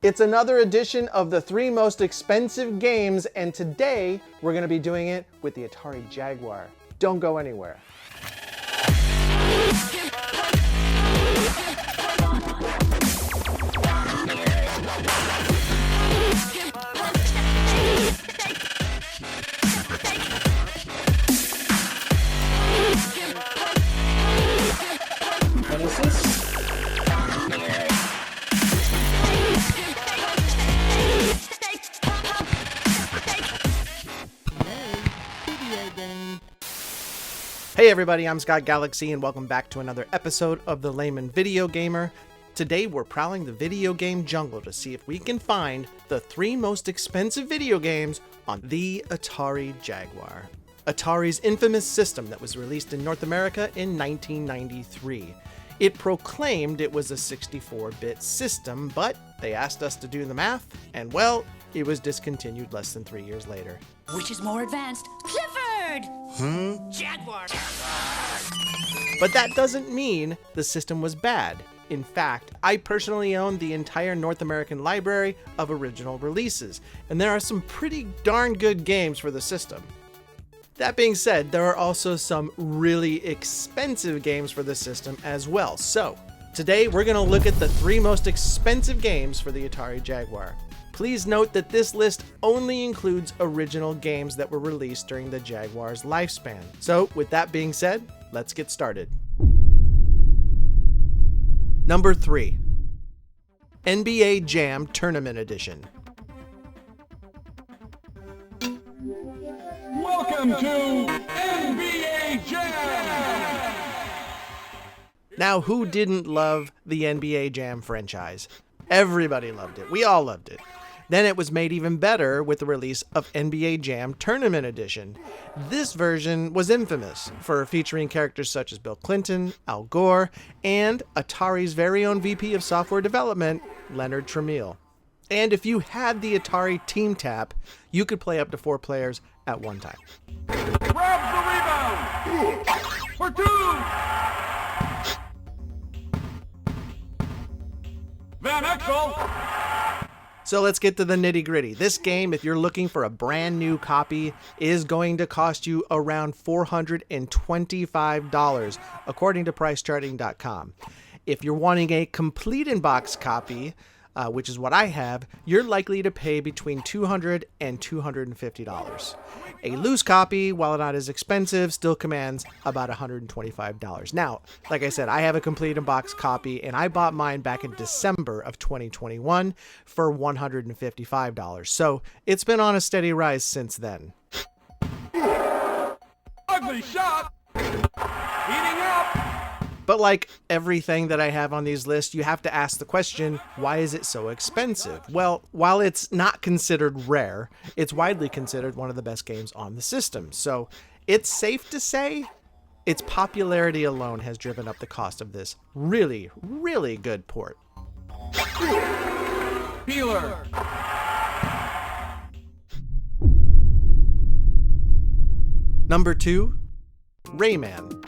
It's another edition of the 3 most expensive games, and today we're going to be doing it with the Atari Jaguar. Don't go anywhere. What is this? Hey everybody, I'm Scott Galaxy and welcome back to another episode of the Layman Video Gamer. Today we're prowling the video game jungle to see if we can find the 3 most expensive video games on the Atari Jaguar. Atari's infamous system that was released in North America in 1993. It proclaimed it was a 64-bit system, but they asked us to do the math, and well, it was discontinued less than 3 years later. Which is more advanced? Clifford! Jaguar! But that doesn't mean the system was bad. In fact, I personally own the entire North American library of original releases, and there are some pretty darn good games for the system. That being said, there are also some really expensive games for the system as well. So, today we're going to look at the 3 most expensive games for the Atari Jaguar. Please note that this list only includes original games that were released during the Jaguar's lifespan. So, with that being said, let's get started. Number 3. NBA Jam Tournament Edition. Welcome to NBA Jam! Now, who didn't love the NBA Jam franchise? Everybody loved it. We all loved it. Then it was made even better with the release of NBA Jam Tournament Edition. This version was infamous for featuring characters such as Bill Clinton, Al Gore, and Atari's very own VP of Software Development, Leonard Tramiel. And if you had the Atari Team Tap, you could play up to 4 players at one time. Grab the rebound! For 2! Van Exel! So let's get to the nitty-gritty. This game, if you're looking for a brand new copy, is going to cost you around $425, according to PriceCharting.com. If you're wanting a complete in-box copy, which is what I have, you're likely to pay between $200 and $250. A loose copy, while not as expensive, still commands about $125. Now, like I said, I have a complete in-box copy, and I bought mine back in December of 2021 for $155. So it's been on a steady rise since then. Ugly shot! Heating up! But like everything that I have on these lists, you have to ask the question, why is it so expensive? Well, while it's not considered rare, it's widely considered one of the best games on the system. So it's safe to say its popularity alone has driven up the cost of this really, really good port. Peeler! Number 2, Rayman.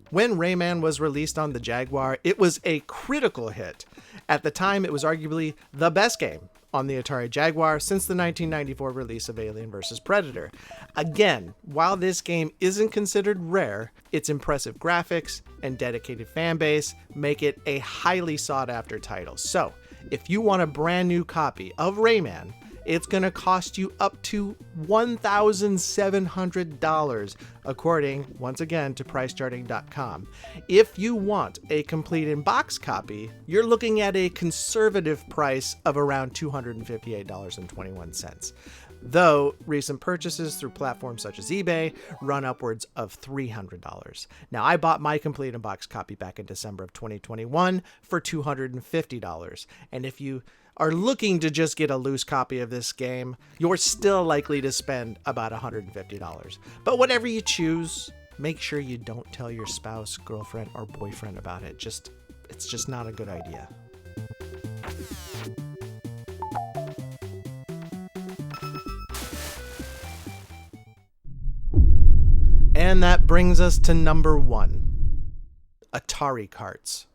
When Rayman was released on the Jaguar, it was a critical hit. At the time, it was arguably the best game on the Atari Jaguar since the 1994 release of Alien vs. Predator. Again, while this game isn't considered rare, its impressive graphics and dedicated fan base make it a highly sought-after title. So, if you want a brand new copy of Rayman, it's going to cost you up to $1,700, according, once again, to PriceCharting.com. If you want a complete in-box copy, you're looking at a conservative price of around $258.21. Though recent purchases through platforms such as eBay run upwards of $300. Now, I bought my complete in-box copy back in December of 2021 for $250. And if you are looking to just get a loose copy of this game, you're still likely to spend about $150. But whatever you choose, make sure you don't tell your spouse, girlfriend, or boyfriend about it. It's just not a good idea. And that brings us to number 1, Atari Karts.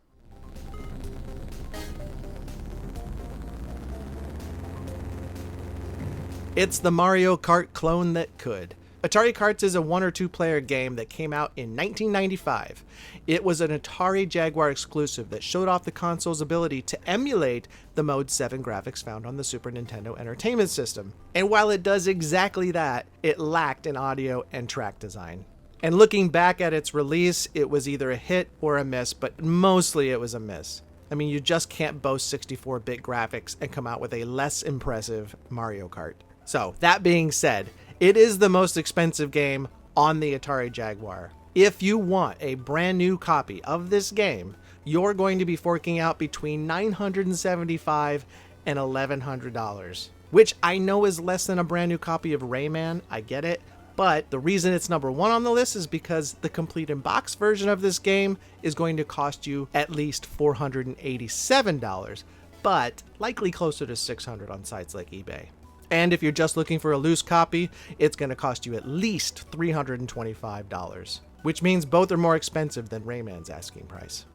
It's the Mario Kart clone that could. Atari Karts is a 1 or 2 player game that came out in 1995. It was an Atari Jaguar exclusive that showed off the console's ability to emulate the Mode 7 graphics found on the Super Nintendo Entertainment System. And while it does exactly that, it lacked in audio and track design. And looking back at its release, it was either a hit or a miss, but mostly it was a miss. I mean, you just can't boast 64-bit graphics and come out with a less impressive Mario Kart. So, that being said, it is the most expensive game on the Atari Jaguar. If you want a brand new copy of this game, you're going to be forking out between $975 and $1,100, which I know is less than a brand new copy of Rayman, I get it, but the reason it's number 1 on the list is because the complete in-box version of this game is going to cost you at least $487, but likely closer to $600 on sites like eBay. And if you're just looking for a loose copy, it's going to cost you at least $325, which means both are more expensive than Rayman's asking price.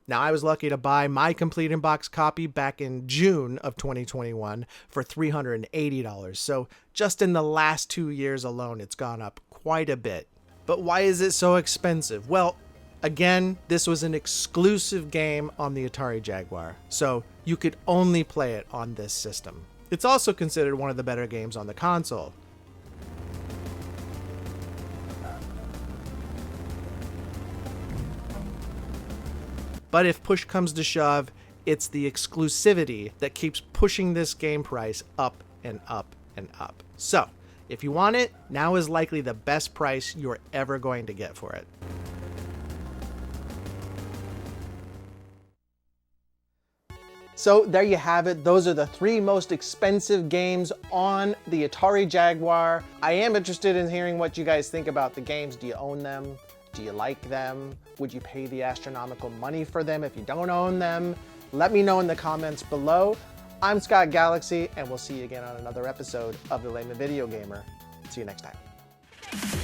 Now, I was lucky to buy my complete in-box copy back in June of 2021 for $380, so just in the last 2 years alone, it's gone up quite a bit. But why is it so expensive? Well, again, this was an exclusive game on the Atari Jaguar, so you could only play it on this system. It's also considered one of the better games on the console. But if push comes to shove, it's the exclusivity that keeps pushing this game price up and up and up. So, if you want it, now is likely the best price you're ever going to get for it. So there you have it. Those are the 3 most expensive games on the Atari Jaguar. I am interested in hearing what you guys think about the games. Do you own them? Do you like them? Would you pay the astronomical money for them if you don't own them? Let me know in the comments below. I'm Scott Galaxy, and we'll see you again on another episode of The Layman Video Gamer. See you next time.